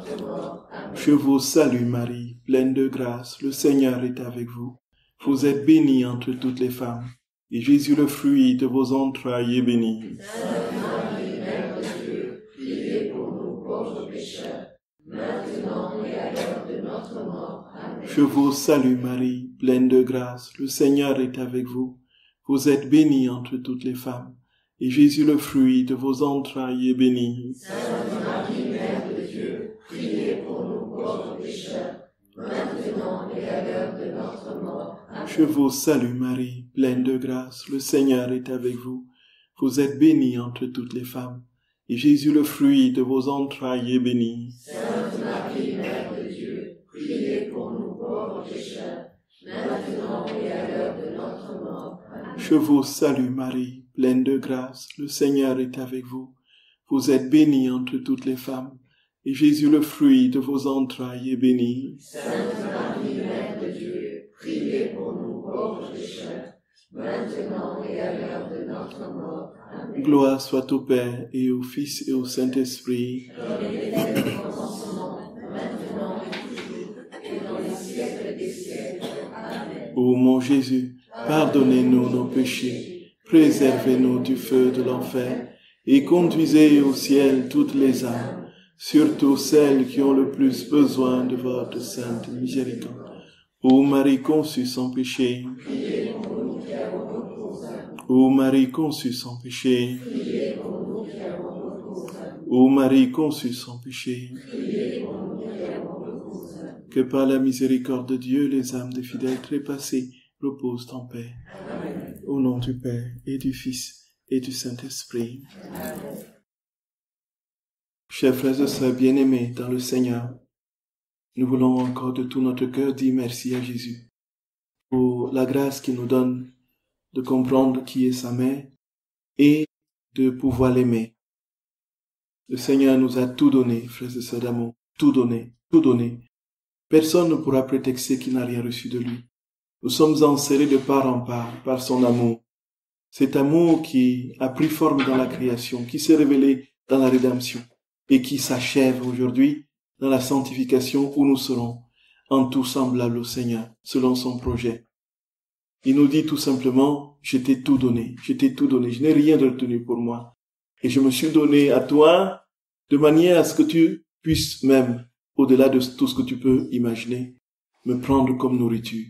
notre mort. Amen. Je vous salue Marie, pleine de grâce, le Seigneur est avec vous. Vous êtes bénie entre toutes les femmes, et Jésus, le fruit de vos entrailles, est béni. Sainte Marie, Mère de Dieu, priez pour nous pauvres pécheurs, maintenant et à l'heure de notre mort. Amen. Je vous salue Marie, pleine de grâce, le Seigneur est avec vous. Vous êtes bénie entre toutes les femmes, et Jésus, le fruit de vos entrailles, est béni. Sainte Marie, Mère de Dieu, priez pour nous pauvres pécheurs, maintenant et à l'heure de notre mort. Amen. Je vous salue Marie, pleine de grâce, le Seigneur est avec vous. Vous êtes bénie entre toutes les femmes, et Jésus, le fruit de vos entrailles, est béni. Sainte Marie, Mère de Dieu, priez pour nous pauvres pécheurs, maintenant et à l'heure de notre mort. Amen. Je vous salue Marie, pleine de grâce, le Seigneur est avec vous. Vous êtes bénie entre toutes les femmes, et Jésus, le fruit de vos entrailles, est béni. Sainte Marie, Mère de Dieu, priez pour nous pauvres pécheurs, maintenant et à l'heure de notre mort. Amen. Gloire soit au Père, et au Fils, et au Saint-Esprit. Comme il était au commencement, maintenant et toujours, et dans les siècles des siècles. Amen. Ô mon Jésus, pardonnez-nous nos péchés, préservez-nous du feu de l'enfer, et conduisez au ciel toutes les âmes, surtout celles qui ont le plus besoin de votre sainte miséricorde. Ô Marie conçue sans péché, Priez pour nous qui avons recours à vous. ô Marie conçue sans péché, Priez pour nous qui avons recours à vous. ô Marie conçue sans péché, Priez pour nous qui avons recours à vous. que par la miséricorde de Dieu, les âmes des fidèles trépassés reposent en paix. Amen. Au nom du Père, et du Fils, et du Saint-Esprit. Amen. Chers frères et sœurs bien-aimés dans le Seigneur, nous voulons encore de tout notre cœur dire merci à Jésus pour la grâce qu'il nous donne de comprendre qui est sa mère et de pouvoir l'aimer. Le Seigneur nous a tout donné, frères et sœurs d'amour, tout donné, tout donné. Personne ne pourra prétexter qu'il n'a rien reçu de lui. Nous sommes enserrés de part en part par son amour. Cet amour qui a pris forme dans la création, qui s'est révélé dans la rédemption et qui s'achève aujourd'hui dans la sanctification où nous serons en tout semblables au Seigneur, selon son projet. Il nous dit tout simplement, je t'ai tout donné, je n'ai rien retenu pour moi. Et je me suis donné à toi de manière à ce que tu puisses même, au-delà de tout ce que tu peux imaginer, me prendre comme nourriture.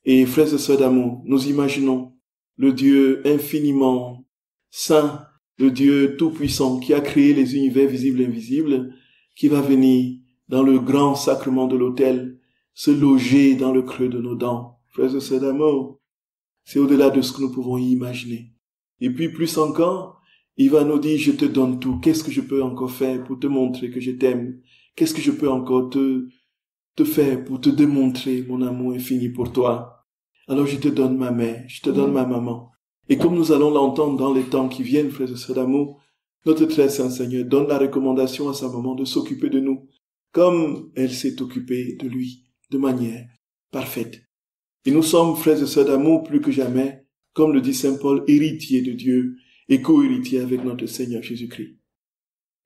Et frères et sœurs d'amour, nous imaginons le Dieu infiniment saint, le Dieu tout-puissant qui a créé les univers visibles et invisibles, qui va venir dans le grand sacrement de l'autel, se loger dans le creux de nos dents. Frères et sœurs d'amour, c'est au-delà de ce que nous pouvons imaginer. Et puis plus encore, il va nous dire, je te donne tout. Qu'est-ce que je peux encore faire pour te montrer que je t'aime? Qu'est-ce que je peux encore te faire pour te démontrer mon amour infini pour toi? Alors je te donne ma mère, je te donne ma maman. Et comme nous allons l'entendre dans les temps qui viennent, frères et sœurs d'amour, notre très saint Seigneur donne la recommandation à sa maman de s'occuper de nous, comme elle s'est occupée de lui, de manière parfaite. Et nous sommes, frères et sœurs d'amour, plus que jamais, comme le dit saint Paul, héritiers de Dieu et co-héritiers avec notre Seigneur Jésus-Christ.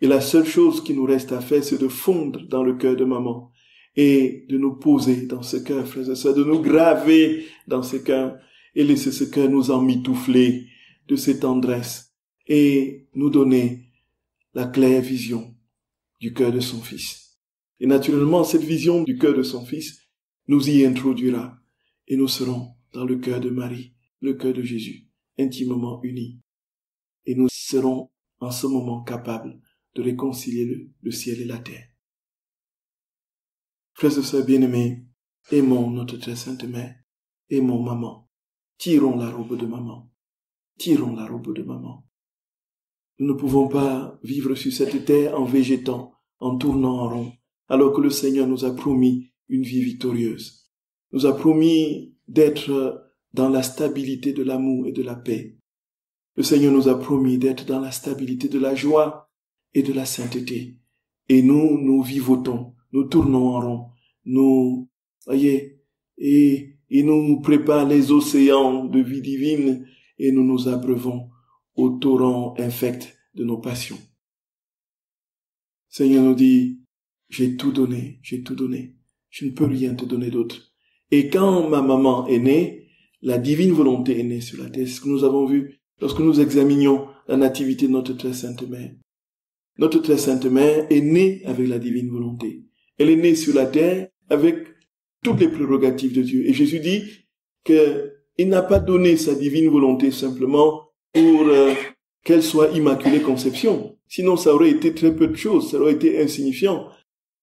Et la seule chose qui nous reste à faire, c'est de fondre dans le cœur de maman et de nous poser dans ce cœur, frères et sœurs, de nous graver dans ce cœur et laisser ce cœur nous emmitoufler de ses tendresses et nous donner la claire vision du cœur de son Fils. Et naturellement, cette vision du cœur de son Fils nous y introduira et nous serons dans le cœur de Marie, le cœur de Jésus, intimement unis. Et nous serons en ce moment capables de réconcilier le ciel et la terre. Frères et sœurs bien-aimés, aimons notre très sainte mère, aimons maman, tirons la robe de maman, tirons la robe de maman. Nous ne pouvons pas vivre sur cette terre en végétant, en tournant en rond, alors que le Seigneur nous a promis une vie victorieuse. Nous a promis d'être dans la stabilité de l'amour et de la paix. Le Seigneur nous a promis d'être dans la stabilité de la joie et de la sainteté. Et nous vivotons, nous tournons en rond, nous, voyez, et il nous prépare les océans de vie divine et nous nous abreuvons au torrent infect de nos passions. Seigneur nous dit, j'ai tout donné, j'ai tout donné. Je ne peux rien te donner d'autre. Et quand ma maman est née, la divine volonté est née sur la terre. C'est ce que nous avons vu lorsque nous examinions la nativité de notre très sainte mère. Notre très sainte mère est née avec la divine volonté. Elle est née sur la terre avec toutes les prérogatives de Dieu. Et Jésus dit qu'il n'a pas donné sa divine volonté simplement pour qu'elle soit immaculée conception. Sinon, ça aurait été très peu de choses, ça aurait été insignifiant.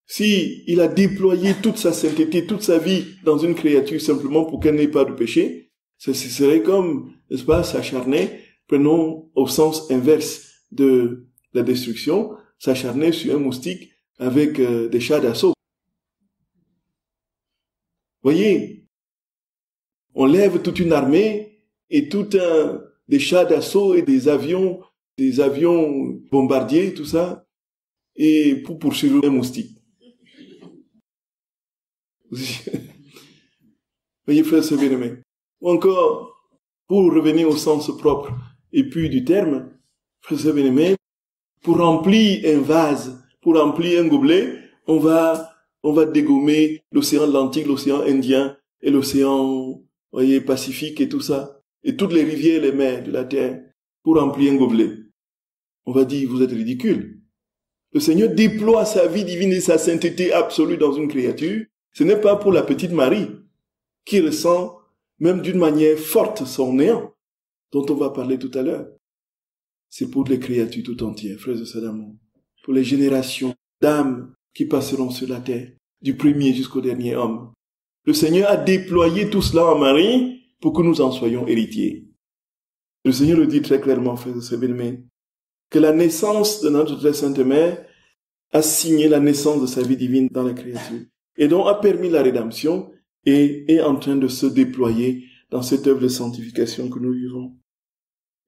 Si il a déployé toute sa sainteté, toute sa vie dans une créature simplement pour qu'elle n'ait pas de péché, ce serait comme, n'est-ce pas, s'acharner, prenons au sens inverse de la destruction, s'acharner sur un moustique avec des chars d'assaut. Voyez, on lève toute une armée et des chars d'assaut et des avions bombardiers, tout ça, et pour poursuivre un moustique. Voyez, frères et bien-aimés. Ou encore, pour revenir au sens propre et puis du terme, frères et bien-aimés, pour remplir un vase, pour remplir un gobelet, on va dégommer l'océan Atlantique, l'océan Indien et l'océan, voyez, Pacifique et tout ça, et toutes les rivières et les mers de la terre, pour remplir un gobelet. On va dire, vous êtes ridicule. Le Seigneur déploie sa vie divine et sa sainteté absolue dans une créature. Ce n'est pas pour la petite Marie, qui ressent même d'une manière forte son néant, dont on va parler tout à l'heure. C'est pour les créatures tout entières, frères et sœurs d'amour, pour les générations d'âmes qui passeront sur la terre, du premier jusqu'au dernier homme. Le Seigneur a déployé tout cela en Marie pour que nous en soyons héritiers. Le Seigneur le dit très clairement, frères et sœurs bien-aimés, que la naissance de notre très sainte mère a signé la naissance de sa vie divine dans la créature, et donc a permis la rédemption et est en train de se déployer dans cette œuvre de sanctification que nous vivons.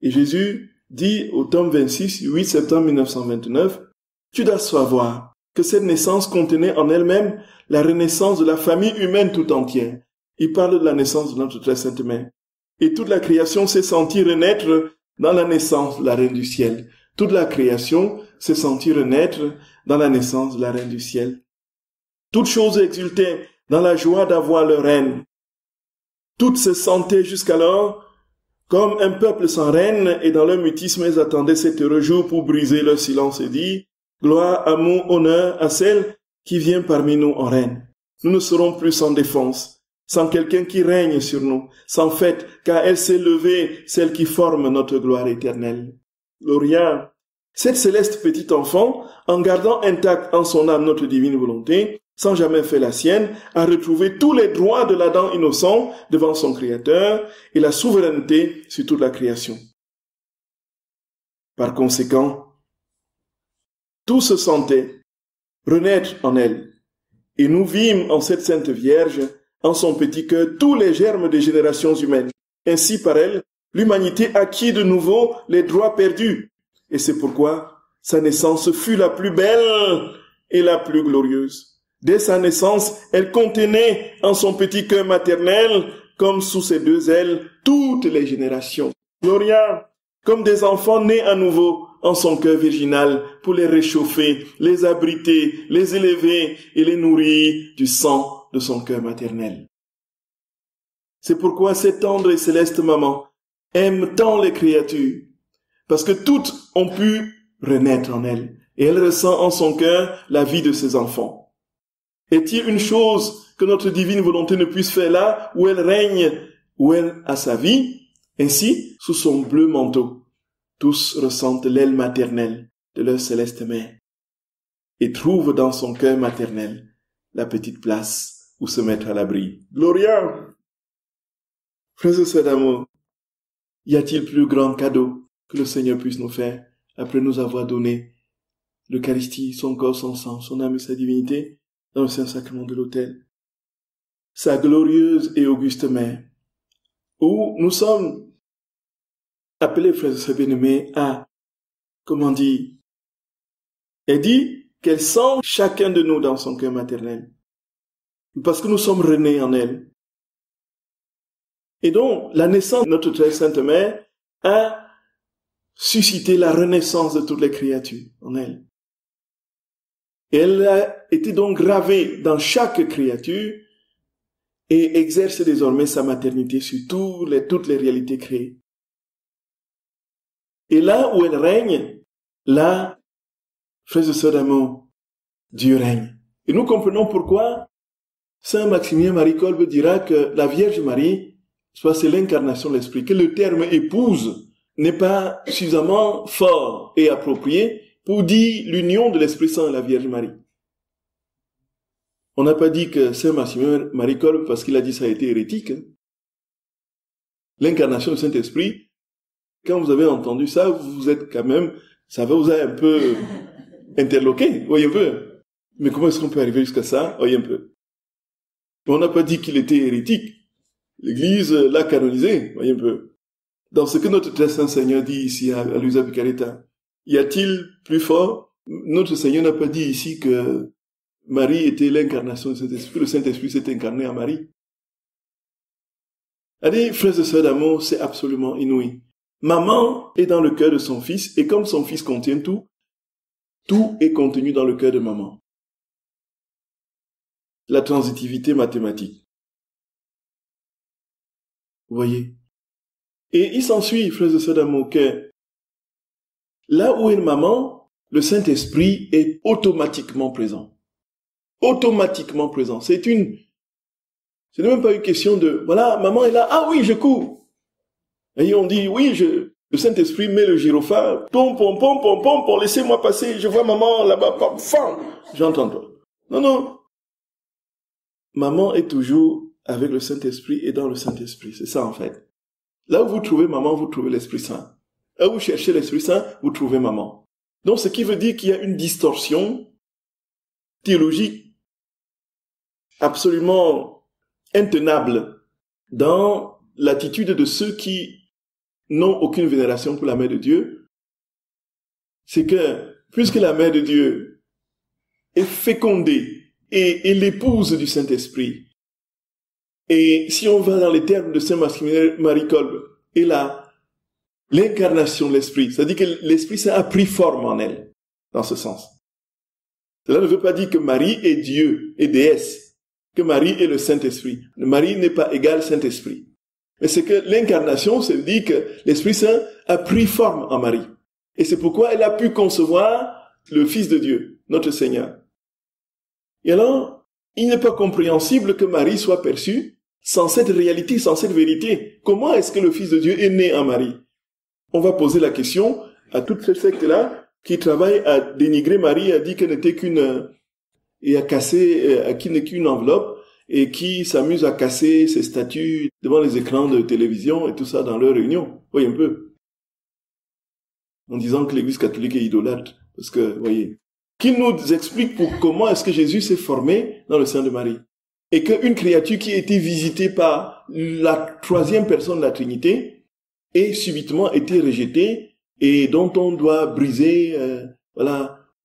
Et Jésus dit au tome 26, 8 septembre 1929, « Tu dois savoir que cette naissance contenait en elle-même la renaissance de la famille humaine tout entière. » Il parle de la naissance de notre très sainte mère. Et toute la création s'est sentie renaître dans la naissance de la Reine du ciel. Toute la création s'est sentie renaître dans la naissance de la Reine du ciel. Toutes choses exultaient dans la joie d'avoir leur reine. Toutes se sentaient jusqu'alors comme un peuple sans reine, et dans leur mutisme, elles attendaient cet heureux jour pour briser leur silence et dire « Gloire, amour, honneur à celle qui vient parmi nous en reine. Nous ne serons plus sans défense, sans quelqu'un qui règne sur nous, sans fête, car elle s'est levée, celle qui forme notre gloire éternelle. » Gloria, cette céleste petite enfant, en gardant intact en son âme notre divine volonté, sans jamais faire la sienne, a retrouvé tous les droits de l'Adam innocent devant son Créateur et la souveraineté sur toute la création. Par conséquent, tout se sentait renaître en elle, et nous vîmes en cette Sainte Vierge, en son petit cœur, tous les germes des générations humaines. Ainsi, par elle, l'humanité acquit de nouveau les droits perdus, et c'est pourquoi sa naissance fut la plus belle et la plus glorieuse. Dès sa naissance, elle contenait en son petit cœur maternel, comme sous ses deux ailes, toutes les générations. Gloria, comme des enfants nés à nouveau en son cœur virginal, pour les réchauffer, les abriter, les élever et les nourrir du sang de son cœur maternel. C'est pourquoi cette tendre et céleste maman aime tant les créatures, parce que toutes ont pu renaître en elle, et elle ressent en son cœur la vie de ses enfants. Est-il une chose que notre divine volonté ne puisse faire là où elle règne, où elle a sa vie? Ainsi, sous son bleu manteau, tous ressentent l'aile maternelle de leur céleste mère et trouvent dans son cœur maternel la petite place où se mettre à l'abri. Gloria! Frères et sœurs d'amour, y a-t-il plus grand cadeau que le Seigneur puisse nous faire après nous avoir donné l'Eucharistie, son corps, son sang, son âme et sa divinité dans le Saint-Sacrement de l'autel, sa glorieuse et auguste mère, où nous sommes appelés, frères et sœurs bien-aimés, à, comment dire, elle dit qu'elle sent chacun de nous dans son cœur maternel, parce que nous sommes renés en elle. Et donc, la naissance de notre très sainte mère a suscité la renaissance de toutes les créatures en elle. Elle a été donc gravée dans chaque créature et exerce désormais sa maternité sur toutes les réalités créées. Et là où elle règne, là, frères et sœurs d'amour, Dieu règne. Et nous comprenons pourquoi Saint Maximilien Marie Kolbe dira que la Vierge Marie, c'est l'incarnation de l'Esprit, que le terme épouse n'est pas suffisamment fort et approprié pour dire l'union de l'Esprit Saint et la Vierge Marie. On n'a pas dit que Saint Maximilien Marie Kolbe, parce qu'il a dit ça a été hérétique. Hein. L'incarnation du Saint-Esprit, quand vous avez entendu ça, vous êtes quand même, ça vous a un peu interloqué, voyez un peu. Mais comment est-ce qu'on peut arriver jusqu'à ça, voyez un peu. On n'a pas dit qu'il était hérétique. L'Église l'a canonisé, voyez un peu. Dans ce que notre très saint Seigneur dit ici à Luisa Picaretta, y a-t-il plus fort? Notre Seigneur n'a pas dit ici que Marie était l'incarnation du Saint-Esprit, le Saint-Esprit s'est incarné en Marie. Allez, frères et sœurs d'amour, c'est absolument inouï. Maman est dans le cœur de son fils, et comme son fils contient tout, tout est contenu dans le cœur de maman. La transitivité mathématique. Vous voyez? Et il s'ensuit, frères et sœurs d'amour, que là où est maman, le Saint-Esprit est automatiquement présent. Automatiquement présent. Ce n'est même pas une question de, voilà, maman est là, ah oui, je cours. Et on dit, oui, le Saint-Esprit met le gyrophare, pom, pom, pom, pom, pom, pom, laissez-moi passer, je vois maman là-bas, pom, fam, j'entends toi. Non, non. Maman est toujours avec le Saint-Esprit et dans le Saint-Esprit. C'est ça, en fait. Là où vous trouvez maman, vous trouvez l'Esprit Saint. Là où vous cherchez l'Esprit Saint, vous trouvez maman. Donc, ce qui veut dire qu'il y a une distorsion théologique absolument intenable dans l'attitude de ceux qui n'ont aucune vénération pour la Mère de Dieu. C'est que, puisque la Mère de Dieu est fécondée et l'épouse du Saint-Esprit, et si on va dans les termes de Saint Maximilien Marie Kolbe, et là, l'incarnation de l'Esprit, c'est-à-dire que l'Esprit Saint a pris forme en elle, dans ce sens. Cela ne veut pas dire que Marie est Dieu et déesse, que Marie est le Saint-Esprit. Marie n'est pas égale Saint-Esprit. Mais c'est que l'incarnation, ça veut dire que l'Esprit Saint a pris forme en Marie. Et c'est pourquoi elle a pu concevoir le Fils de Dieu, notre Seigneur. Et alors, il n'est pas compréhensible que Marie soit perçue sans cette réalité, sans cette vérité. Comment est-ce que le Fils de Dieu est né en Marie? On va poser la question à toute cette secte-là qui travaille à dénigrer Marie, a dit qu'elle n'était qu'une... et à casser, qui n'est qu'une enveloppe, et qui s'amuse à casser ses statues devant les écrans de télévision et tout ça dans leur réunion. Voyez un peu. En disant que l'Église catholique est idolâtre. Parce que, voyez, qui nous explique comment est-ce que Jésus s'est formé dans le sein de Marie. Et qu'une créature qui a été visitée par la troisième personne de la Trinité ait subitement été rejetée et dont on doit briser,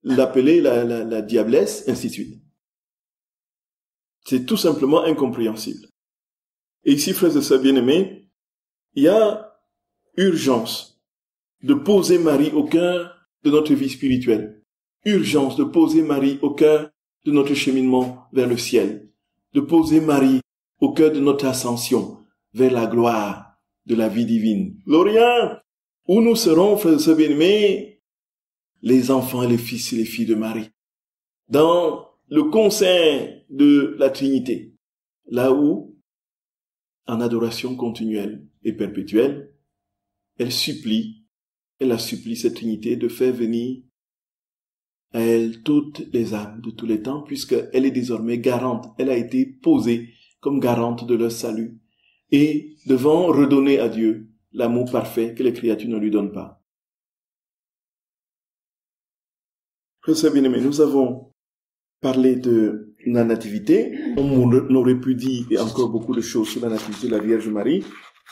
l'appeler la diablesse, ainsi de suite. C'est tout simplement incompréhensible. Et ici, frères et sœurs bien-aimés, il y a urgence de poser Marie au cœur de notre vie spirituelle. Urgence de poser Marie au cœur de notre cheminement vers le ciel. De poser Marie au cœur de notre ascension vers la gloire de la vie divine. Gloria, où nous serons, frères et sœurs bien-aimés, les enfants et les fils et les filles de Marie, dans le conseil de la Trinité, là où, en adoration continuelle et perpétuelle, elle a supplie cette Trinité de faire venir à elle toutes les âmes de tous les temps, puisqu'elle est désormais garante, elle a été posée comme garante de leur salut, et devant redonner à Dieu l'amour parfait que les créatures ne lui donnent pas. Frères bien-aimés, nous avons parlé de la nativité. On aurait pu dire encore beaucoup de choses sur la nativité de la Vierge Marie.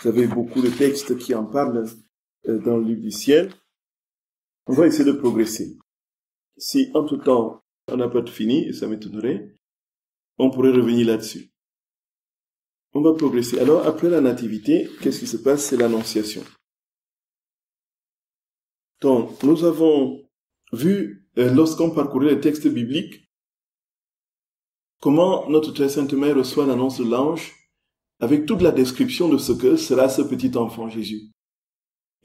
Vous avez beaucoup de textes qui en parlent dans le livre du ciel. On va essayer de progresser. Si, entre-temps, on n'a pas fini, et ça m'étonnerait, on pourrait revenir là-dessus. On va progresser. Alors, après la nativité, qu'est-ce qui se passe? C'est l'annonciation. Donc, nous avons vu, lorsqu'on parcourait les textes bibliques, comment notre très sainte mère reçoit l'annonce de l'ange avec toute la description de ce que sera ce petit enfant Jésus.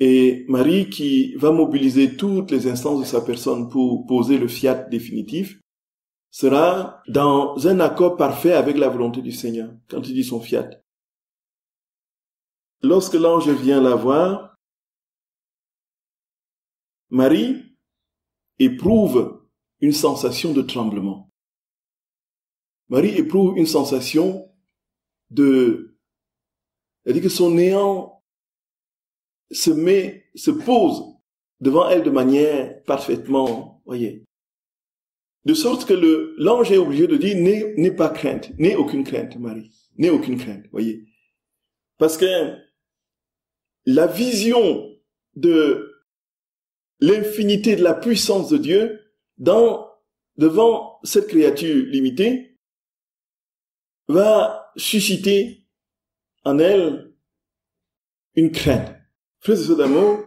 Et Marie, qui va mobiliser toutes les instances de sa personne pour poser le fiat définitif, sera dans un accord parfait avec la volonté du Seigneur, quand il dit son fiat. Lorsque l'ange vient la voir, Marie éprouve une sensation de tremblement. Marie éprouve une sensation c'est-à-dire que son néant se pose devant elle de manière parfaitement, voyez. De sorte que l'ange est obligé de dire, n'aie pas crainte, n'aie aucune crainte, Marie, n'aie aucune crainte, voyez. Parce que la vision de l'infinité de la puissance de Dieu devant cette créature limitée va susciter en elle une crainte, frères et sœurs d'amour,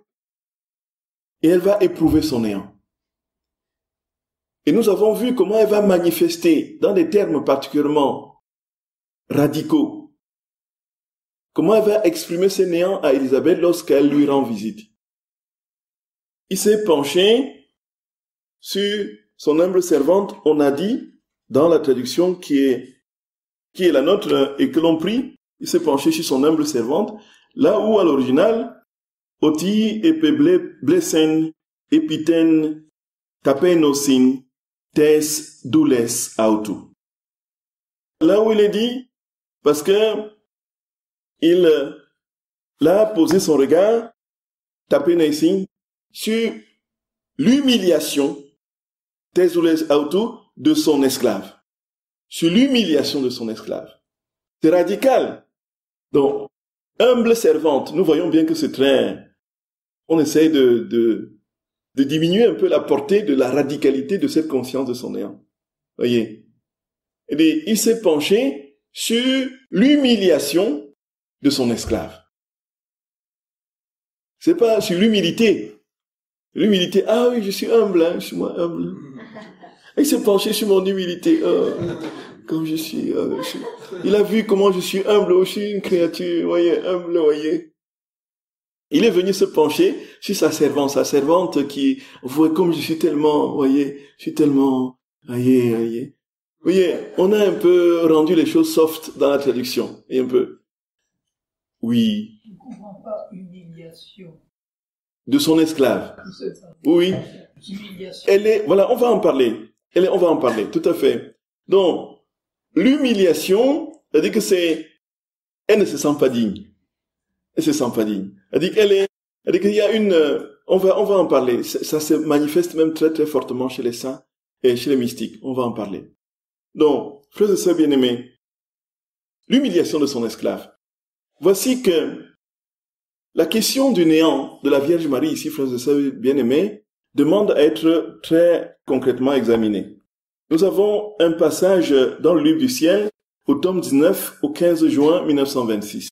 et elle va éprouver son néant. Et nous avons vu comment elle va manifester, dans des termes particulièrement radicaux, comment elle va exprimer ses néants à Élisabeth lorsqu'elle lui rend visite. Il s'est penché sur son humble servante, on a dit, dans la traduction qui est la nôtre et que l'on prie, il s'est penché sur son humble servante, là où à l'original, oti epe blesen epiten tapenosin tes doules autu. Là où il est dit, parce que il a posé son regard, tapenosin, sur l'humiliation, tes doules autu, de son esclave. Sur l'humiliation de son esclave. C'est radical. Donc, humble servante, nous voyons bien que c'est très... On essaye de diminuer un peu la portée de la radicalité de cette conscience de son néant. Voyez. Et il s'est penché sur l'humiliation de son esclave. C'est pas sur l'humilité. L'humilité, ah oui, je suis humble, hein, je suis moi humble. Il s'est penché sur mon humilité. Comme je suis, il a vu comment je suis humble, je suis une créature, voyez, humble, voyez. Il est venu se pencher sur sa servante qui, voyez, comme je suis tellement, voyez, je suis tellement, voyez. Voyez, on a un peu rendu les choses soft dans la traduction, et un peu. Oui. Je ne comprends pas humiliation. De son esclave. Oui. Humiliation. Voilà, on va en parler, tout à fait. Donc, l'humiliation, c'est-à-dire que elle ne se sent pas digne. Elle se sent pas digne. C'est-à-dire qu'il y a on va en parler. Ça se manifeste même très très fortement chez les saints et chez les mystiques. On va en parler. Donc, frères et sœurs bien-aimés, l'humiliation de son esclave. Voici que la question du néant de la Vierge Marie ici, frères et sœurs bien-aimés, demande à être très concrètement examinée. Nous avons un passage dans le livre du ciel, au tome 19, au 15 juin 1926,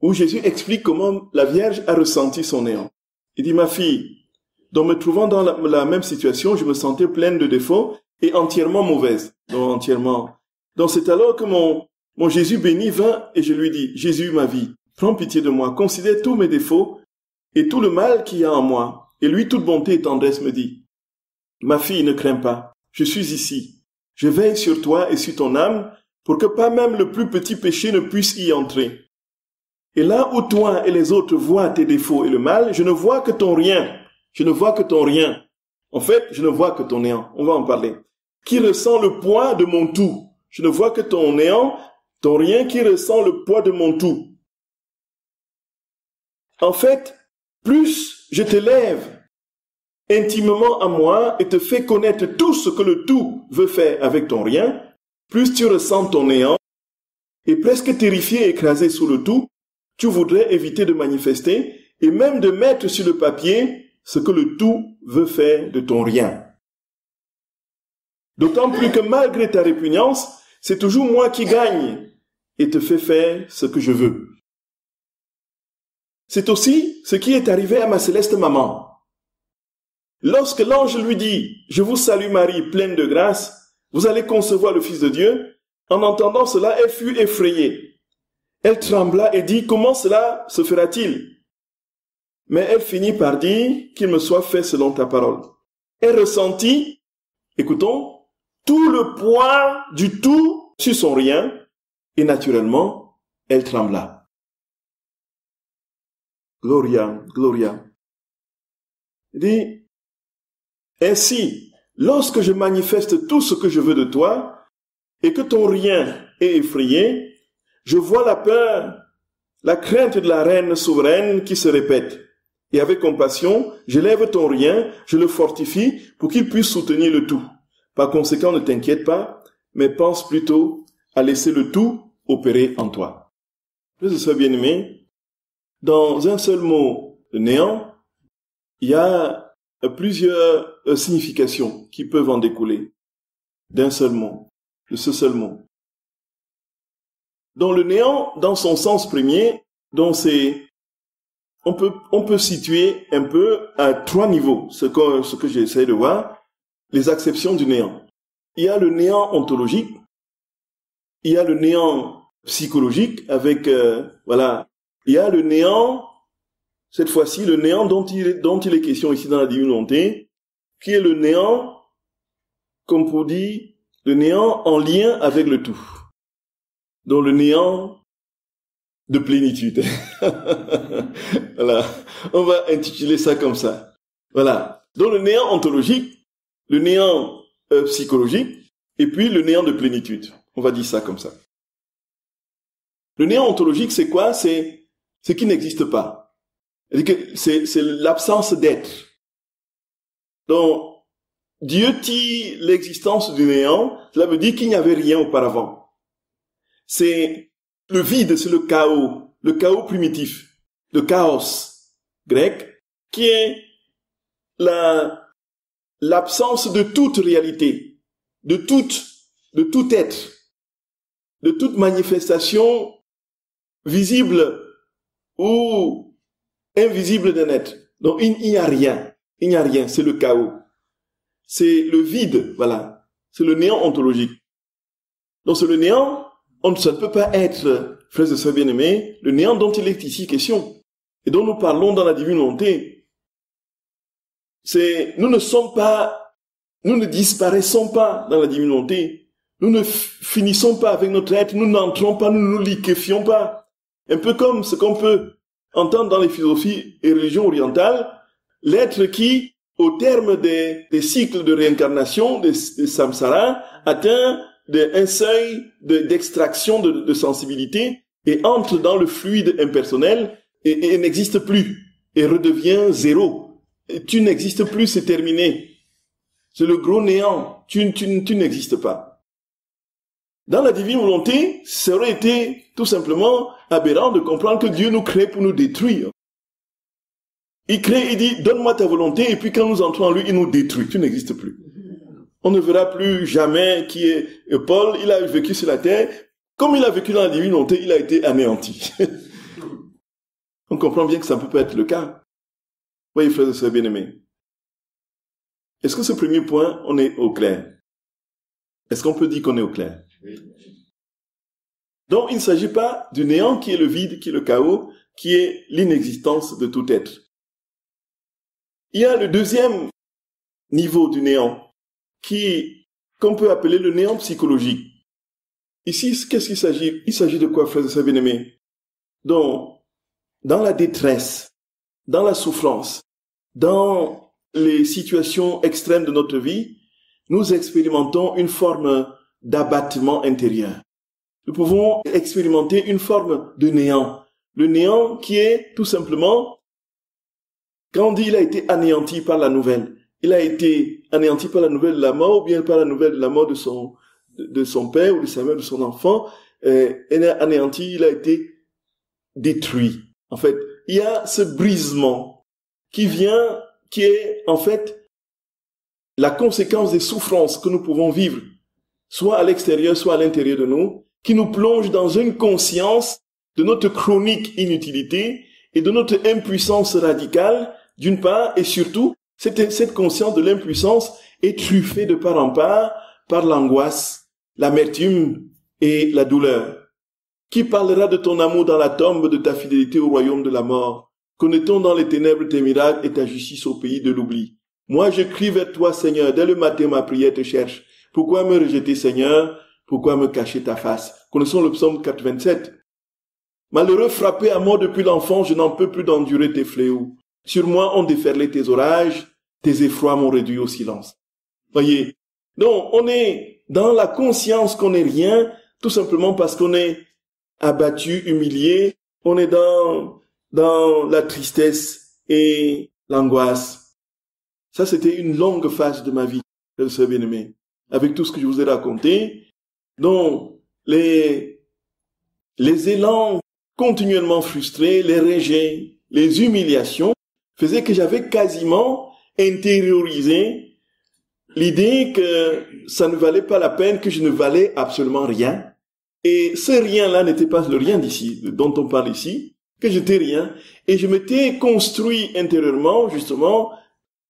où Jésus explique comment la Vierge a ressenti son néant. Il dit, ma fille, donc me trouvant dans la même situation, je me sentais pleine de défauts et entièrement mauvaise. Donc c'est alors que mon Jésus béni vint et je lui dis, Jésus, ma vie, prends pitié de moi, considère tous mes défauts et tout le mal qu'il y a en moi. Et lui, toute bonté et tendresse me dit, ma fille, ne crains pas. Je suis ici. Je veille sur toi et sur ton âme pour que pas même le plus petit péché ne puisse y entrer. Et là où toi et les autres voient tes défauts et le mal, je ne vois que ton rien. Je ne vois que ton rien. En fait, je ne vois que ton néant. On va en parler. Qui ressent le poids de mon tout. Je ne vois que ton néant, ton rien qui ressent le poids de mon tout. En fait, plus je t'élève intimement à moi et te fais connaître tout ce que le tout veut faire avec ton rien, plus tu ressens ton néant et presque terrifié et écrasé sous le tout, tu voudrais éviter de manifester et même de mettre sur le papier ce que le tout veut faire de ton rien. D'autant plus que malgré ta répugnance, c'est toujours moi qui gagne et te fais faire ce que je veux. C'est aussi ce qui est arrivé à ma céleste maman. Lorsque l'ange lui dit « Je vous salue Marie, pleine de grâce », Vous allez concevoir le Fils de Dieu. En entendant cela, elle fut effrayée. Elle trembla et dit, comment cela se fera-t-il? Mais elle finit par dire, qu'il me soit fait selon ta parole. Elle ressentit, écoutons, tout le poids du tout sur son rien, et naturellement, elle trembla. Gloria, Gloria. Il dit, ainsi, lorsque je manifeste tout ce que je veux de toi, et que ton rien est effrayé, je vois la peur, la crainte de la reine souveraine qui se répète. Et avec compassion, je lève ton rien, je le fortifie pour qu'il puisse soutenir le tout. Par conséquent, ne t'inquiète pas, mais pense plutôt à laisser le tout opérer en toi. Frères et sœurs bien-aimés, dans un seul mot, le néant, il y a plusieurs significations qui peuvent en découler d'un seul mot, de ce seul mot. Dans le néant, dans son sens premier, on peut situer un peu à trois niveaux, ce que j'essaie de voir, les acceptions du néant. Il y a le néant ontologique, il y a le néant psychologique avec, il y a le néant, cette fois-ci, le néant dont il est question ici dans la divine volonté, qui est le néant, comme pour dire, le néant en lien avec le tout. Donc le néant de plénitude. Voilà. On va intituler ça comme ça. Voilà. Donc le néant ontologique, le néant psychologique, et puis le néant de plénitude. On va dire ça comme ça. Le néant ontologique, c'est quoi? C'est ce qui n'existe pas. C'est l'absence d'être. Donc, Dieu tire l'existence du néant, cela veut dire qu'il n'y avait rien auparavant. C'est le vide, c'est le chaos primitif, le chaos grec, qui est l'absence de toute réalité, de tout être, de toute manifestation visible ou invisible d'un être. Donc il n'y a rien, c'est le chaos. C'est le vide, voilà. C'est le néant ontologique. Donc c'est le néant, ça ne peut pas être, frères et sœurs bien-aimés, le néant dont il est ici question, et dont nous parlons dans la divine volonté. Nous ne disparaissons pas dans la divine volonté. Nous ne finissons pas avec notre être, nous n'entrons pas, nous ne nous liquéfions pas. Un peu comme ce qu'on peut entendre dans les philosophies et religions orientales, l'être qui, au terme des cycles de réincarnation, des samsara, atteint un seuil d'extraction de sensibilité et entre dans le fluide impersonnel et n'existe plus et redevient zéro. Et tu n'existes plus, c'est terminé. C'est le gros néant. Tu n'existes pas. Dans la divine volonté, ça aurait été tout simplement aberrant de comprendre que Dieu nous crée pour nous détruire. Il crée, il dit, donne-moi ta volonté, et puis quand nous entrons en lui, il nous détruit. Tu n'existes plus. On ne verra plus jamais qui est Paul. Il a vécu sur la terre. Comme il a vécu dans la divine volonté, il a été anéanti. On comprend bien que ça ne peut pas être le cas. Voyez, frères et sœurs bien-aimés. Est-ce que ce premier point, on est au clair? Est-ce qu'on peut dire qu'on est au clair? Oui. Donc, il ne s'agit pas du néant qui est le vide, qui est le chaos, qui est l'inexistence de tout être. Il y a le deuxième niveau du néant, qu'on peut appeler le néant psychologique. Ici, qu'est-ce qu'il s'agit? Il s'agit de quoi, frères et sœurs bien-aimés? Donc, dans la détresse, dans la souffrance, dans les situations extrêmes de notre vie, nous expérimentons une forme d'abattement intérieur. Nous pouvons expérimenter une forme de néant. Le néant qui est tout simplement, quand on dit il a été anéanti par la nouvelle, il a été anéanti par la nouvelle de la mort ou bien par la nouvelle de la mort de son père ou de sa mère, de son enfant, il est anéanti, il a été détruit. En fait, il y a ce brisement qui est en fait la conséquence des souffrances que nous pouvons vivre, soit à l'extérieur, soit à l'intérieur de nous, qui nous plonge dans une conscience de notre chronique inutilité et de notre impuissance radicale, d'une part, et surtout, cette conscience de l'impuissance est truffée de part en part par l'angoisse, l'amertume et la douleur? Qui parlera de ton amour dans la tombe, de ta fidélité au royaume de la mort? Connaît-on dans les ténèbres tes miracles et ta justice au pays de l'oubli? Moi, je crie vers toi, Seigneur. Dès le matin, ma prière te cherche. Pourquoi me rejeter, Seigneur? Pourquoi me cacher ta face? Connaissons le psaume 87. Malheureux frappé à mort depuis l'enfant, je n'en peux plus d'endurer tes fléaux. Sur moi ont déferlé tes orages, tes effrois m'ont réduit au silence. Voyez. Donc, on est dans la conscience qu'on n'est rien, tout simplement parce qu'on est abattu, humilié, on est dans la tristesse et l'angoisse. Ça, c'était une longue phase de ma vie, frères et sœurs bien-aimés. Avec tout ce que je vous ai raconté, donc, les élans continuellement frustrés, les rejets, les humiliations, faisaient que j'avais quasiment intériorisé l'idée que ça ne valait pas la peine, que je ne valais absolument rien. Et ce rien-là n'était pas le rien d'ici, dont on parle ici, que j'étais rien. Et je m'étais construit intérieurement, justement,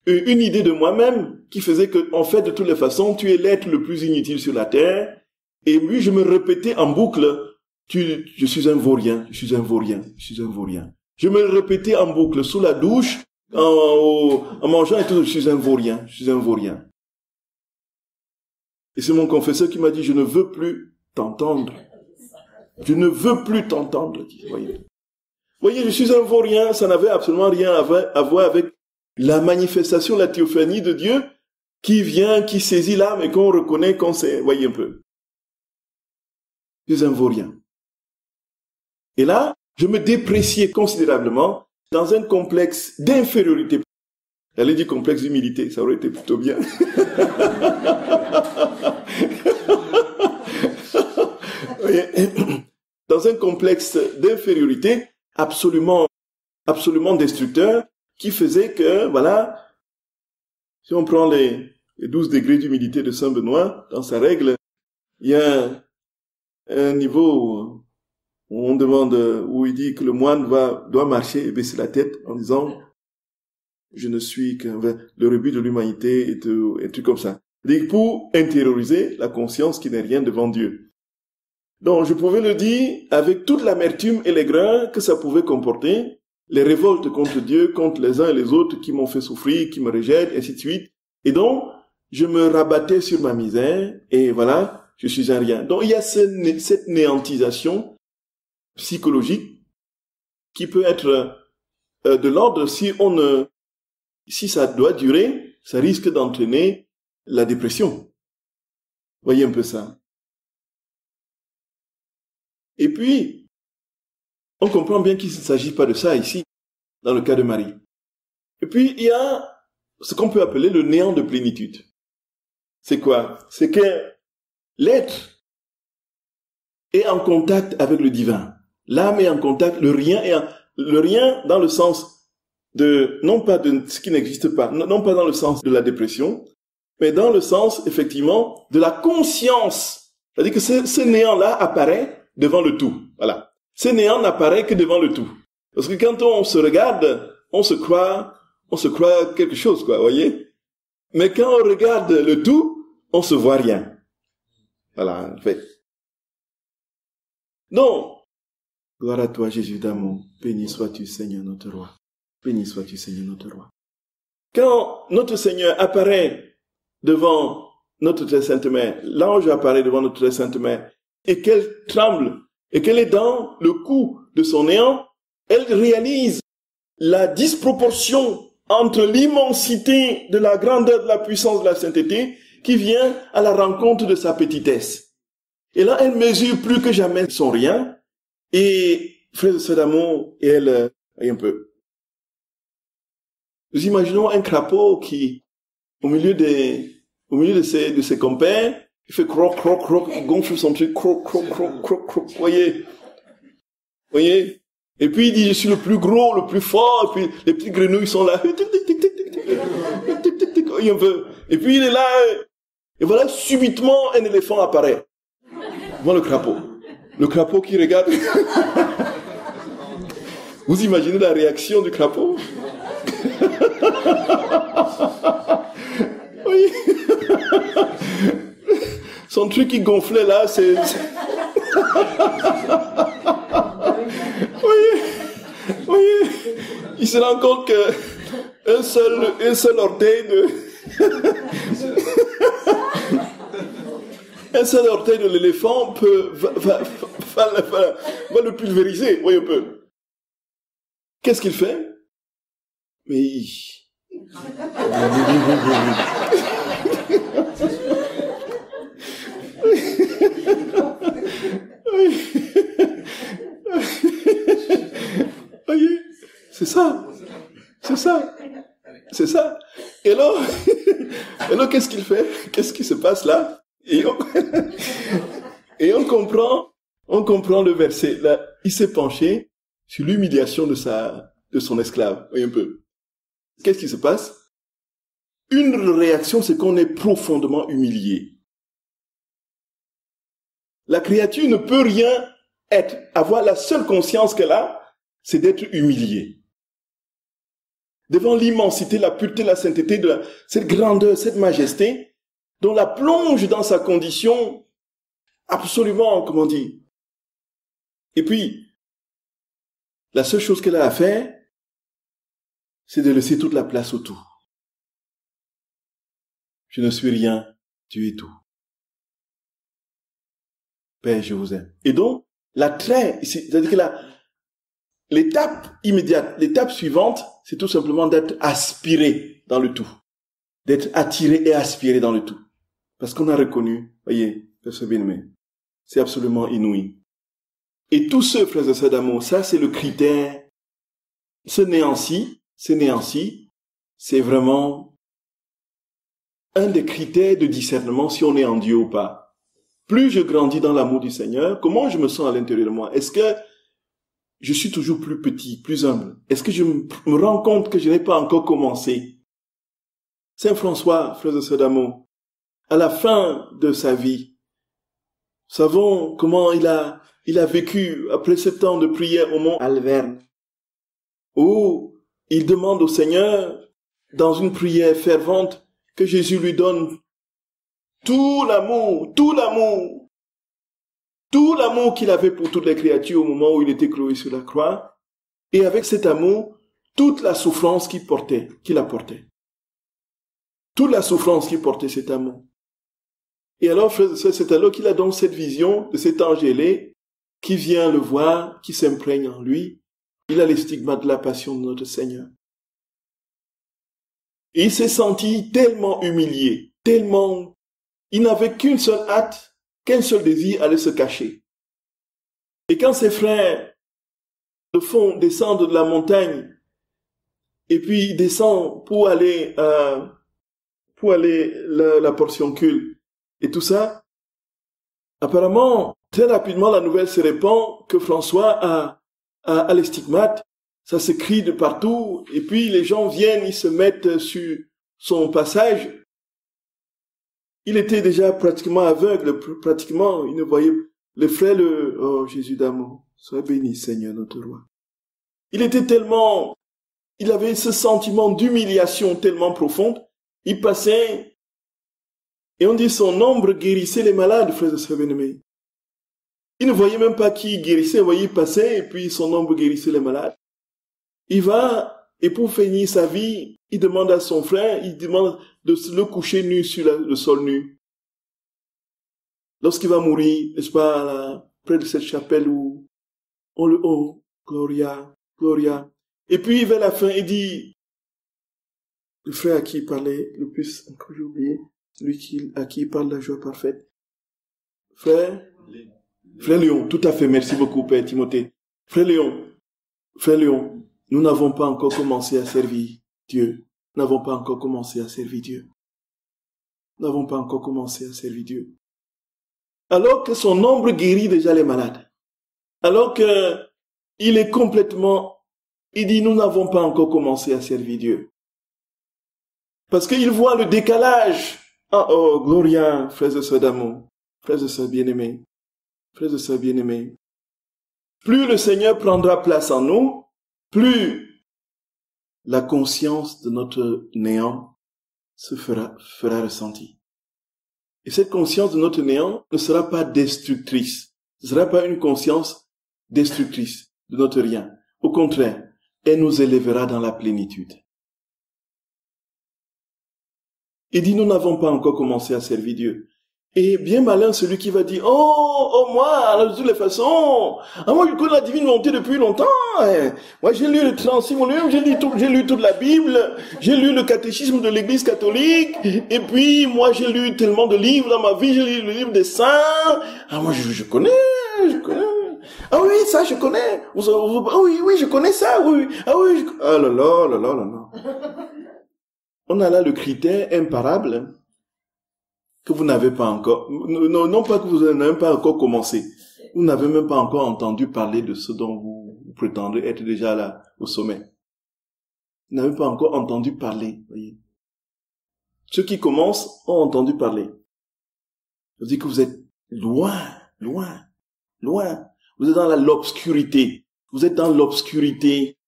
une idée de moi-même qui faisait que, en fait, de toutes les façons, tu es l'être le plus inutile sur la terre. Et puis, je me répétais en boucle, je suis un vaurien, je suis un vaurien, je suis un vaurien. Je me répétais en boucle, sous la douche, en mangeant et tout, je suis un vaurien, je suis un vaurien. Et c'est mon confesseur qui m'a dit, je ne veux plus t'entendre. Je ne veux plus t'entendre. Voyez, je suis un vaurien, ça n'avait absolument rien à voir avec la manifestation, la théophanie de Dieu qui vient, qui saisit l'âme et qu'on reconnaît, qu'on sait. Voyez un peu. Je suis un vaurien. Et là, je me dépréciais considérablement dans un complexe d'infériorité. J'allais dire complexe d'humilité, ça aurait été plutôt bien. Dans un complexe d'infériorité absolument destructeur qui faisait que, voilà, si on prend les 12 degrés d'humilité de Saint Benoît, dans sa règle, il y a un niveau où on demande, où il dit que le moine doit marcher et baisser la tête en disant je ne suis que le rebut de l'humanité et tout comme ça. C'est-à-dire pour intérioriser la conscience qui n'est rien devant Dieu. Donc, je pouvais le dire avec toute l'amertume et l'aigreur que ça pouvait comporter, les révoltes contre Dieu, contre les uns et les autres qui m'ont fait souffrir, qui me rejettent, ainsi de suite. Et donc, je me rabattais sur ma misère, et voilà, je suis un rien. Donc, il y a cette néantisation psychologique qui peut être de l'ordre, si ça doit durer, ça risque d'entraîner la dépression. Voyez un peu ça. Et puis, on comprend bien qu'il ne s'agit pas de ça ici, dans le cas de Marie. Et puis, il y a ce qu'on peut appeler le néant de plénitude. C'est quoi? C'est que l'être est en contact avec le divin. L'âme est en contact, le rien dans le sens non pas de ce qui n'existe pas, non pas dans le sens de la dépression, mais dans le sens, effectivement, de la conscience. C'est-à-dire que ce néant-là apparaît devant le tout. Voilà. Ce néant n'apparaît que devant le tout. Parce que quand on se regarde, on se croit quelque chose, quoi, voyez? Mais quand on regarde le tout, on se voit rien. Voilà, en fait. Donc, gloire à toi, Jésus d'amour. Béni sois-tu, Seigneur, notre roi. Béni sois-tu, Seigneur, notre roi. Quand notre Seigneur apparaît devant notre très sainte mère, l'ange apparaît devant notre très sainte mère, et qu'elle tremble, et qu'elle est dans le coup de son néant, elle réalise la disproportion entre l'immensité de la grandeur, de la puissance de la sainteté, qui vient à la rencontre de sa petitesse. Et là, elle mesure plus que jamais son rien, et frères et sœurs d'amour, et elle, un peu. Nous imaginons un crapaud qui, au milieu de ses compères, il fait croc, croc, croc, il gonfle son truc, croc, croc, croc, croc, croc, voyez? Et puis il dit, je suis le plus gros, le plus fort, et puis les petites grenouilles sont là, et puis il est là, et voilà, subitement, un éléphant apparaît devant le crapaud. Le crapaud qui regarde. Vous imaginez la réaction du crapaud? Oui. son truc qui gonflait là, c'est... voyez, il se rend compte que un seul orteil de l'éléphant va le pulvériser, voyez un peu. Qu'est-ce qu'il fait? Mais voyez, c'est ça. Et alors, qu'est-ce qu'il fait? Qu'est-ce qui se passe là? Et on comprend le verset. Là, il s'est penché sur l'humiliation de son esclave. Voyez un peu. Qu'est-ce qui se passe? Une réaction, c'est qu'on est profondément humilié. La créature ne peut rien avoir la seule conscience qu'elle a, c'est d'être humiliée. Devant l'immensité, la pureté, la sainteté, cette grandeur, cette majesté, dont la plonge dans sa condition absolument, comment dire. Et puis, la seule chose qu'elle a à faire, c'est de laisser toute la place autour. Je ne suis rien, tu es tout. Père, je vous aime. Et donc, c'est-à-dire que l'étape immédiate, l'étape suivante, c'est tout simplement d'être aspiré dans le tout. D'être attiré et aspiré dans le tout. Parce qu'on a reconnu, voyez, Père bien-aimé, c'est absolument inouï. Et tous ceux, frères et sœurs d'amour, ça c'est le critère, ce néanci, c'est vraiment un des critères de discernement si on est en Dieu ou pas. Plus je grandis dans l'amour du Seigneur, comment je me sens à l'intérieur de moi? Est-ce que je suis toujours plus petit, plus humble? Est-ce que je me rends compte que je n'ai pas encore commencé? Saint François, frères et sœurs d'amour, à la fin de sa vie, savons comment il a vécu après 7 ans de prière au mont Alverne, où il demande au Seigneur, dans une prière fervente, que Jésus lui donne tout l'amour qu'il avait pour toutes les créatures au moment où il était cloué sur la croix, et avec cet amour, toute la souffrance qu'il apportait. Toute la souffrance qu'il portait cet amour. Et alors, c'est alors qu'il a donc cette vision de cet ange ailé qui vient le voir, qui s'imprègne en lui. Il a les stigmates de la passion de notre Seigneur. Et il s'est senti tellement humilié, tellement... Il n'avait qu'une seule hâte, qu'un seul désir, aller se cacher. Et quand ses frères le font descendre de la montagne, et puis il descend pour aller la portion culte, et tout ça, apparemment, très rapidement, la nouvelle se répand que François a les stigmates, ça se crie de partout, et puis les gens viennent, ils se mettent sur son passage. Il était déjà pratiquement aveugle, il ne voyait les frères, oh Jésus d'amour, sois béni Seigneur notre roi. Il avait ce sentiment d'humiliation tellement profonde, il passait, et on dit son ombre guérissait les malades, frères et sœurs bien-aimés. Il ne voyait même pas qui guérissait, vous voyez, il passait, et puis son ombre guérissait les malades. Il va, et pour finir sa vie, il demande à son frère, il demande de le coucher nu sur le sol nu. Lorsqu'il va mourir, n'est-ce pas, là, près de cette chapelle où on le Gloria, Gloria. Et puis, vers la fin, il dit, le frère à qui il parlait le plus, encore j'ai oublié, celui à qui il parle la joie parfaite. Frère Léon, tout à fait, merci beaucoup, Père Timothée. Frère Léon, nous n'avons pas encore commencé à servir Dieu. Nous n'avons pas encore commencé à servir Dieu. Alors que son ombre guérit déjà les malades. Alors que il est complètement, il dit, nous n'avons pas encore commencé à servir Dieu. Parce qu'il voit le décalage. Oh, Gloria, frères et sœurs d'amour, frères et sœurs bien-aimés, Plus le Seigneur prendra place en nous, plus la conscience de notre néant se fera ressentir. Et cette conscience de notre néant ne sera pas destructrice. Ce ne sera pas une conscience destructrice de notre rien. Au contraire, elle nous élèvera dans la plénitude. Il dit, nous n'avons pas encore commencé à servir Dieu. Et bien malin celui qui va dire, moi, de toutes les façons, moi je connais la divine volonté depuis longtemps, moi j'ai lu les 36 volumes, j'ai lu toute la Bible, j'ai lu le catéchisme de l'église catholique, et puis moi j'ai lu tellement de livres dans ma vie, j'ai lu le livre des saints, moi je connais, ah oui, ça je connais, oui, je connais ça, oui, ah là là. On a là le critère imparable, que vous n'avez pas encore, non pas que vous n'avez pas encore commencé, vous n'avez même pas encore entendu parler de ce dont vous prétendez être déjà là, au sommet. Vous n'avez pas encore entendu parler, voyez. Ceux qui commencent ont entendu parler. Ça veut dire que vous êtes loin. Vous êtes dans l'obscurité. Vous êtes dans l'obscurité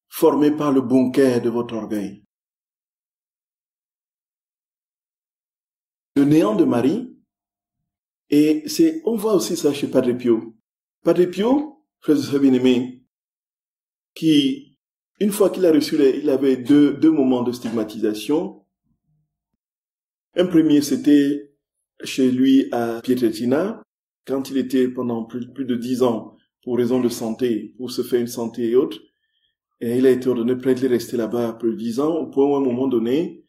formée par le bunker de votre orgueil. Le néant de Marie, et on voit aussi ça chez Padre Pio. Padre Pio, frère de sœur bien-aimé, qui, une fois qu'il a reçu, il avait deux moments de stigmatisation. Un premier, c'était chez lui à Pietrelcina, quand il était pendant plus de 10 ans, pour raison de santé, pour se faire une santé et autres. Et il a été ordonné prêtre, il est resté là-bas plus de 10 ans, au point où à un moment donné,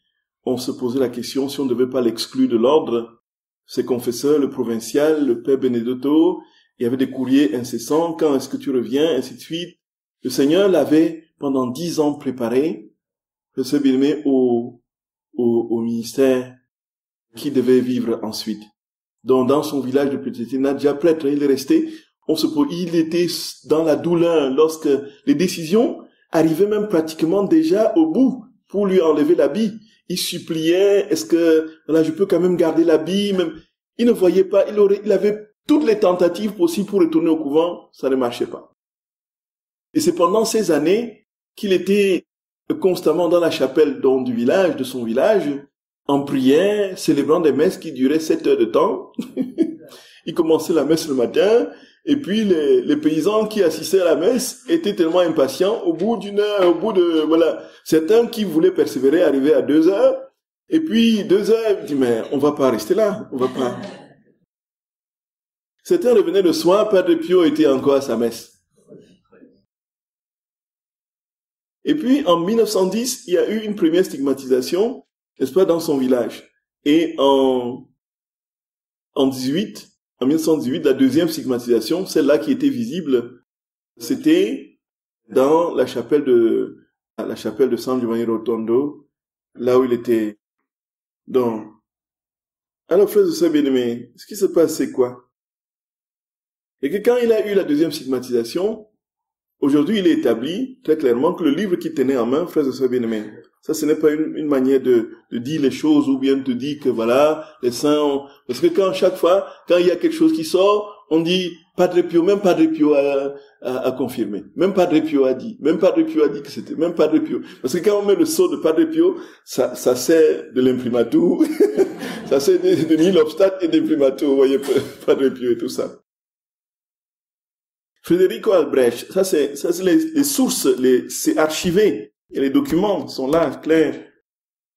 on se posait la question si on ne devait pas l'exclure de l'ordre. Ses confesseurs, le provincial, le père Benedetto, il y avait des courriers incessants, quand est-ce que tu reviens, ainsi de suite. Le Seigneur l'avait pendant 10 ans préparé, le Seigneur bien-aimé, au ministère qui devait vivre ensuite. Donc dans son village de Pietrelcina, déjà prêtre, il est resté, il était dans la douleur lorsque les décisions arrivaient même pratiquement déjà au bout pour lui enlever l'habit. Il suppliait, est-ce que, je peux quand même garder l'habit, même. Il ne voyait pas, il avait toutes les tentatives possibles pour retourner au couvent, ça ne marchait pas. Et c'est pendant ces années qu'il était constamment dans la chapelle du village, de son village, en prière, célébrant des messes qui duraient 7 heures de temps. Il commençait la messe le matin, et puis les paysans qui assistaient à la messe étaient tellement impatients, au bout d'une heure, certains qui voulaient persévérer arrivaient à 2 heures, et puis 2 heures, ils disaient, mais on va pas rester là, on va pas. Certains revenaient le soir, Padre Pio était encore à sa messe. Et puis, en 1910, il y a eu une première stigmatisation, n'est-ce pas, dans son village. Et en 1918, la deuxième stigmatisation, celle-là qui était visible, c'était dans la chapelle de San Giovanni Rotondo, là où il était. Donc, alors frères et sœurs bien-aimés, ce qui se passe, c'est quoi? Et que quand il a eu la deuxième stigmatisation, aujourd'hui il est établi très clairement que le livre qu'il tenait en main, frères et sœurs bien-aimés, ça ce n'est pas une manière de dire les choses ou bien de dire que voilà, les saints parce que chaque fois, quand il y a quelque chose qui sort, on dit Padre Pio, même Padre Pio a confirmé, même Padre Pio a dit que c'était, même Padre Pio. Parce que quand on met le sceau de Padre Pio, ça sert de l'imprimatur, ça sert de nil obstat et d'imprimatur, vous voyez, Padre Pio et tout ça. Federico Albrecht, ça c'est les sources, c'est archivé, et les documents sont là, clairs.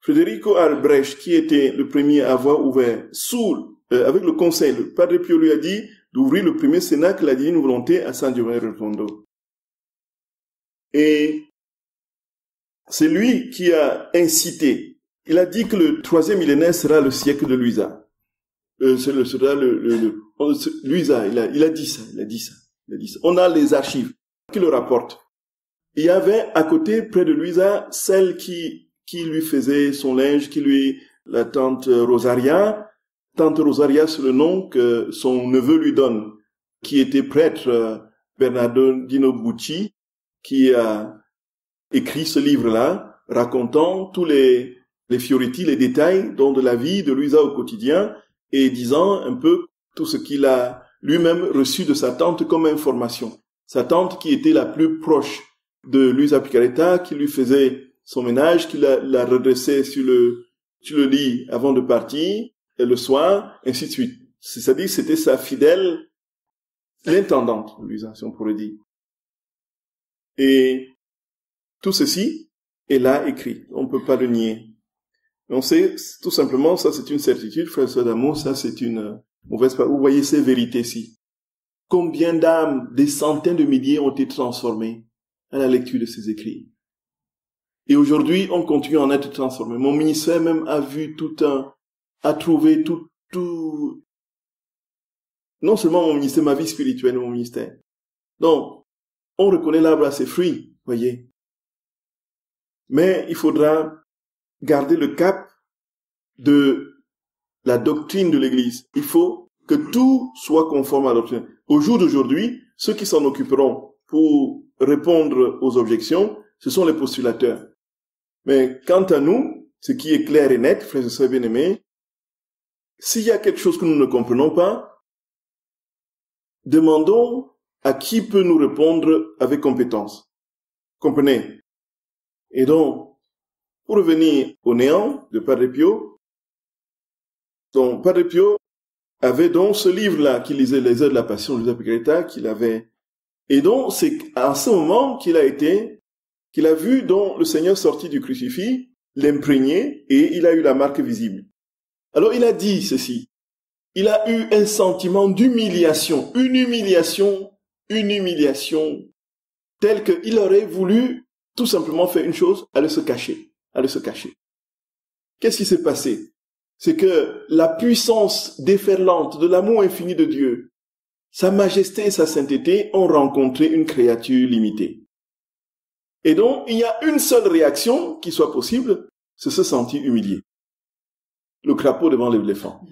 Federico Albrecht, qui était le premier à avoir ouvert, avec le conseil, le Padre Pio lui a dit d'ouvrir le premier cénacle, la divine volonté, à San Giovanni Rotondo. Et c'est lui qui a incité. Il a dit que le 3e millénaire sera le siècle de Luisa. Luisa, il a dit ça. On a les archives qui le rapportent. Il y avait à côté, près de Luisa, celle qui lui faisait son linge, la tante Rosaria. Tante Rosaria, c'est le nom que son neveu lui donne, qui était prêtre, Bernardino Bucci, qui a écrit ce livre-là, racontant tous les fioriti, les détails de la vie de Luisa au quotidien, et disant un peu tout ce qu'il a lui-même reçu de sa tante comme information. Sa tante qui était la plus proche de Luisa Picaretta, qui lui faisait son ménage, qui la redressait sur le lit avant de partir, le soir, ainsi de suite. C'est-à-dire, c'était sa fidèle, l'intendante, si on pourrait dire. Et tout ceci est là écrit. On ne peut pas le nier. On sait, tout simplement, ça c'est une certitude, frères et sœurs d'amour, ça c'est une mauvaise parole. Vous voyez ces vérités-ci. Combien d'âmes, des centaines de milliers ont été transformées à la lecture de ces écrits. Et aujourd'hui, on continue à en être transformé. Mon ministère même a vu a trouvé tout, non seulement mon ministère, ma vie spirituelle, mon ministère. Donc, on reconnaît l'arbre à ses fruits, voyez. Mais il faudra garder le cap de la doctrine de l'Église. Il faut que tout soit conforme à la doctrine. Au jour d'aujourd'hui, ceux qui s'en occuperont pour répondre aux objections, ce sont les postulateurs. Mais quant à nous, ce qui est clair et net, frères et sœurs bien-aimés, s'il y a quelque chose que nous ne comprenons pas, demandons à qui peut nous répondre avec compétence. Comprenez? Et donc, pour revenir au néant de Padre Pio, donc Padre Pio avait donc ce livre-là qu'il lisait, les Heures de la Passion de Giuseppe Greta, qu'il avait. Et donc, c'est à ce moment qu'il a vu donc le Seigneur sorti du crucifix, l'imprégner, et il a eu la marque visible. Alors il a dit ceci. Il a eu un sentiment d'humiliation, une humiliation, telle qu'il aurait voulu tout simplement faire une chose, aller se cacher. Qu'est-ce qui s'est passé? C'est que la puissance déferlante de l'amour infini de Dieu, sa majesté et sa sainteté ont rencontré une créature limitée. Et donc, il y a une seule réaction qui soit possible, c'est se sentir humilié. Le crapaud devant l'éléphant.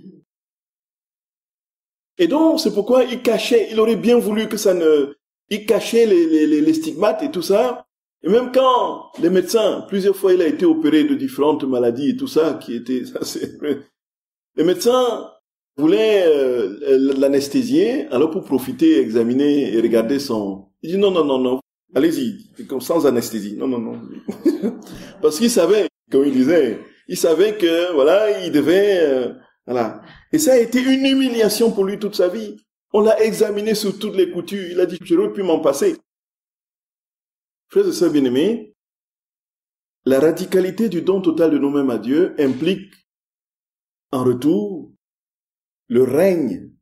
Et donc, c'est pourquoi il aurait bien voulu que il cachait les stigmates et tout ça. Et même quand les médecins, plusieurs fois il a été opéré de différentes maladies et tout ça, les médecins voulaient l'anesthésier, alors pour profiter, examiner et regarder il dit non, allez-y, comme sans anesthésie, non. Parce qu'il savait, comme il disait, il savait que, voilà, il devait, voilà. Et ça a été une humiliation pour lui toute sa vie. On l'a examiné sur toutes les coutures, il a dit, j'aurais pu m'en passer. Frères et sœurs bien-aimés, la radicalité du don total de nous-mêmes à Dieu implique, en retour, le règne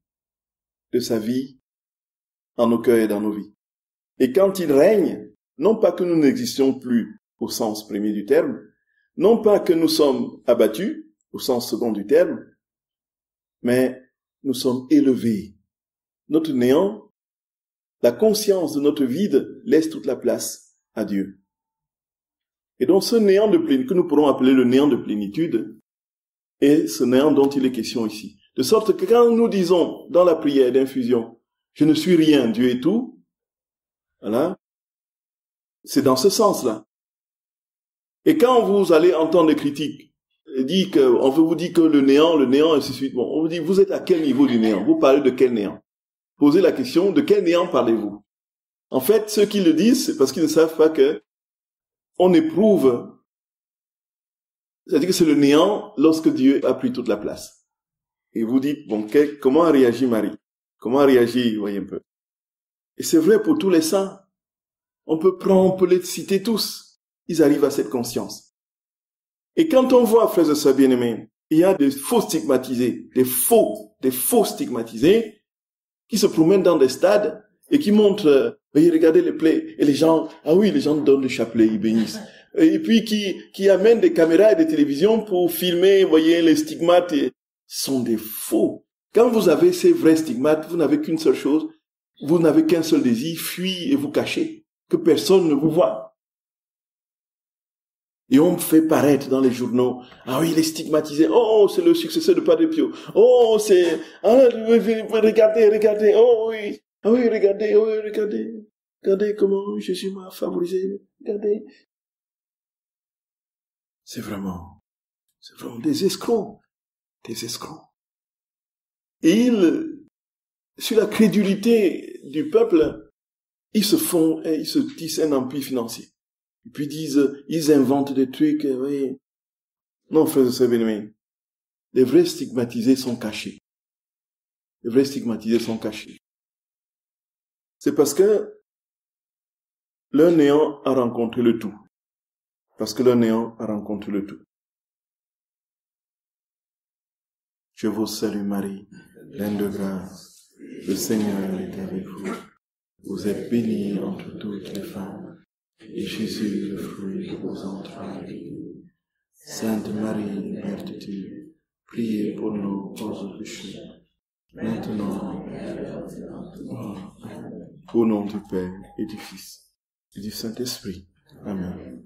de sa vie en nos cœurs et dans nos vies. Et quand il règne, non pas que nous n'existions plus au sens premier du terme, non pas que nous sommes abattus au sens second du terme, mais nous sommes élevés. Notre néant, la conscience de notre vide laisse toute la place à Dieu. Et donc ce néant de plénitude, que nous pourrons appeler le néant de plénitude, est ce néant dont il est question ici. De sorte que quand nous disons dans la prière d'infusion, je ne suis rien, Dieu est tout, voilà, c'est dans ce sens-là. Et quand vous allez entendre des critiques, on vous dit que le néant, et ainsi de suite, bon, on vous dit, vous êtes à quel niveau du néant? Vous parlez de quel néant? Posez la question, de quel néant parlez-vous? En fait, ceux qui le disent, c'est parce qu'ils ne savent pas que on éprouve, c'est-à-dire que c'est le néant lorsque Dieu a pris toute la place. Et vous dites, bon, comment a réagi Marie? Comment a réagi, vous voyez un peu. Et c'est vrai pour tous les saints. On peut les citer tous. Ils arrivent à cette conscience. Et quand on voit, frères et sœurs bien-aimés, il y a des faux stigmatisés, des faux stigmatisés, qui se promènent dans des stades et qui montrent, voyez, regardez les plaies, et les gens donnent le chapelet, ils bénissent. Et puis qui amènent des caméras et des télévisions pour filmer, voyez, les stigmates, sont des faux. Quand vous avez ces vrais stigmates, vous n'avez qu'une seule chose, vous n'avez qu'un seul désir, fuir et vous cacher, que personne ne vous voit. Et on fait paraître dans les journaux, ah oui, il est stigmatisé, oh, c'est le successeur de Padre Pio, oh, regardez, oh oui, ah oui, regardez comment Jésus m'a favorisé, regardez. C'est vraiment des escrocs. Et sur la crédulité du peuple, ils se tissent un empire financier. Et puis ils inventent des trucs, oui. Non, frères et sœurs bien-aimés. les vrais stigmatisés sont cachés. Les vrais stigmatisés sont cachés. C'est parce que leur néant a rencontré le tout. Parce que leur néant a rencontré le tout. Je vous salue Marie, pleine de grâce. Le Seigneur est avec vous. Vous êtes bénie entre toutes les femmes. Et Jésus, le fruit de vos entrailles, est béni. Sainte Marie, Mère de Dieu, priez pour nous pauvres pécheurs, maintenant et à l'heure de notre mort. Au nom du Père et du Fils et du Saint-Esprit. Amen.